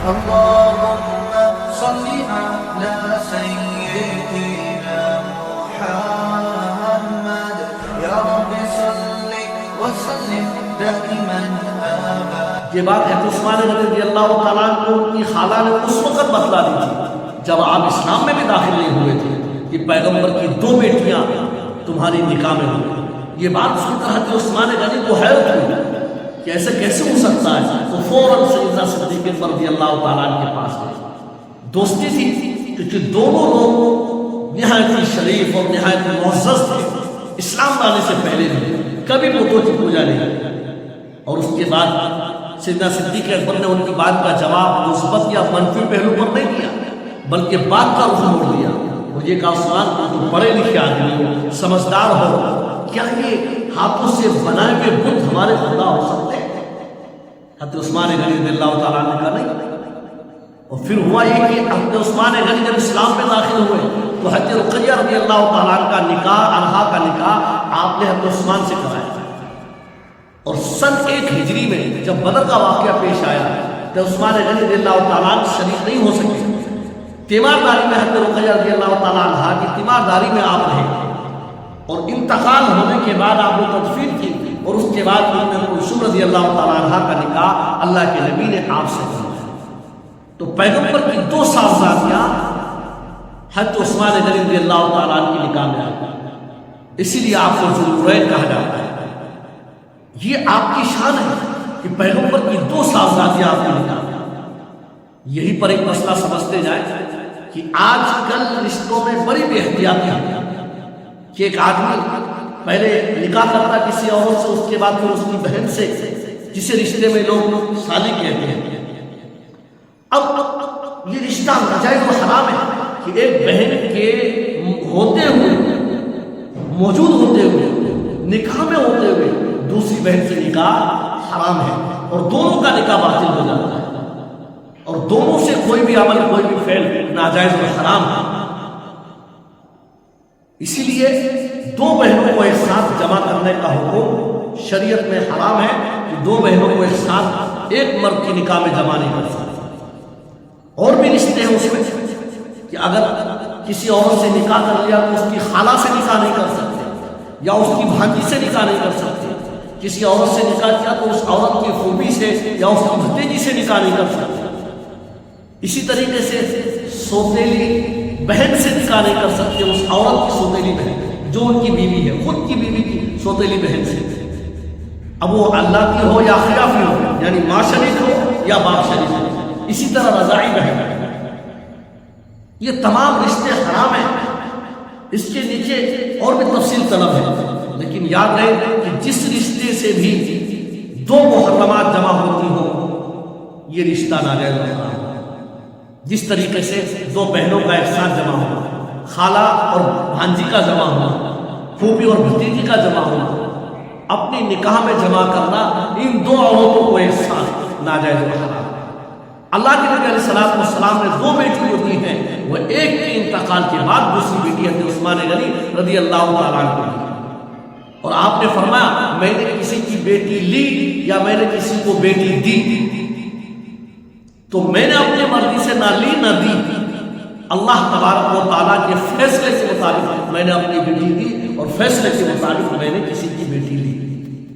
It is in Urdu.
اللهم صل على سيدنا محمد يا رب صل وسلم دائما ابدا. یہ بات ہے عثمان غنی رضی اللہ تعالیٰ عنہ کو ان کی خالہ نے اس وقت بتلا دی تھی جب آپ اسلام میں بھی داخل نہیں ہوئے تھے کہ پیغمبر کی 2 بیٹیاں تمہاری نکاح میں ہوئی. یہ بات سن کر حضرت عثمان غنی کو حیرت ہوئی کہ ایسے کیسے ہو سکتا ہے. تو فوراً سیدنا صدیق اکبر رضی اللہ تعالیٰ عنہ کے پاس گئے. دوستی تھی کیونکہ دونوں لوگ نہایت ہی شریف اور نہایت ہی معزز تھے. اسلام لانے سے پہلے بھی کبھی بتوں کی پوجا نہیں. اور اس کے بعد سیدنا صدیق اکبر نے ان کی بات کا جواب مثبت یا منفی پہلو پر نہیں دیا بلکہ بات کا رخ موڑ دیا اور یہ کہا عثمان تو پڑھے لکھے آدمی ہو, سمجھدار ہو, کیا یہ ہاتھوں سے بنائے ہوئے بت ہمارے خدا ہو سکتے ہیں؟ حضرت عثمان غنی رضی اللہ تعالیٰ نے کہا نہیں. اور پھر ہوا یہ کہ حضرت عثمان غنی جب اسلام میں داخل ہوئے تو حضرت رقیہ رضی اللہ تعالیٰ عنہ کا نکاح, انہا کا نکاح آپ نے حضرت عثمان سے کرایا. اور سن 1 ہجری میں جب بدر کا واقعہ پیش آیا تو عثمان غنی رضی اللہ تعالیٰ عنہ شریک نہیں ہو سکے. تیمارداری میں حضرت رقیہ رضی اللہ تعالیٰ عنہ کی تیمارداری میں آپ رہے اور انتقال ہونے کے بعد آپ نے تدفین کی اور اس کے بعد کلثوم رضی اللہ تعالیٰ عنہ کا نکاح اللہ کے نبی نے آپ سے کیا. تو پیغمبر کی 2 صاحبزادیاں حضرت عثمان غنی رضی اللہ تعالیٰ عنہ کی نکاح میں آئی. اسی لیے آپ کو ذوالنورین کہا جاتا ہے. یہ آپ کی شان ہے کہ پیغمبر کی 2 صاحبزادیاں آپ کی نکاح میں. یہی پر ایک مسئلہ سمجھتے جائیں کہ آج کل رشتوں میں بڑی بے احتیاطی ہے کہ ایک آدمی پہلے نکاح کرتا کسی عورت سے, اس کے بعد پھر اس کی بہن سے, جسے رشتے میں لوگ سالی کہتے ہیں. اب یہ رشتہ ناجائز و حرام ہے کہ ایک بہن کے ہوتے ہوئے, موجود ہوتے ہوئے, نکاح میں ہوتے ہوئے دوسری بہن سے نکاح حرام ہے اور دونوں کا نکاح باطل ہو جاتا ہے اور دونوں سے کوئی بھی عمل, کوئی بھی فعل ناجائز و حرام ہے. اسی لیے 2 بہنوں کو ایک ساتھ جمع کرنے کا حکم شریعت میں حرام ہے کہ 2 بہنوں کو ایک ساتھ ایک مرد کی نکاح میں جمع نہیں کر سکتے. اور بھی رشتے ہیں اس میں کہ اگر کسی عورت سے نکاح کر لیا تو اس کی خالہ سے نکاح نہیں کر سکتے یا اس کی بھانجی سے نکاح نہیں کر سکتے. کسی عورت سے نکاح کیا تو اس عورت کی پھوپھی سے یا اس کی بھتیجی سے نکاح نہیں کر سکتے. اسی طریقے سے سوتیلی بہن سے نکاح نہیں کر سکتے اس عورت کی سوتیلی بہن جو ان کی بیوی ہے, خود کی بیوی کی سوتیلی بہن سے, اب وہ اللہ کی ہو یا خلافی ہو, یعنی ماں شریک ہو یا باپ شریک ہو. اسی طرح رضاعی بہن. یہ تمام رشتے حرام ہیں. اس کے نیچے اور بھی تفصیل طلب ہے لیکن یاد رہے کہ جس رشتے سے بھی 2 محرمات جمع ہوتی ہوں یہ رشتہ ناجائز ہے. جس طریقے سے 2 بہنوں کا ایک ساتھ جمع ہونا, خالہ اور بھانجی کا جمع ہونا, پھوپھی اور بھتیجی کا جمع ہونا, اپنی نکاح میں جمع کرنا, ان 2 عورتوں کو ایک ساتھ ناجائز ہے. اللہ کے نبی علیہ السلام نے 2 بیٹی جو دی ہیں وہ ایک کے انتقال کے بعد دوسری بیٹی حضرت عثمان غنی رضی اللہ تعالیٰ عنہ کو دی. اور آپ نے فرمایا میں نے کسی کی بیٹی لی یا میں نے کسی کو بیٹی دی تو میں نے اپنی مرضی سے نہ لی نہ دی, اللہ تبارک و تعالیٰ کے فیصلے کے مطابق میں نے اپنی بیٹی دی اور فیصلے کے مطابق میں نے کسی کی بیٹی لی.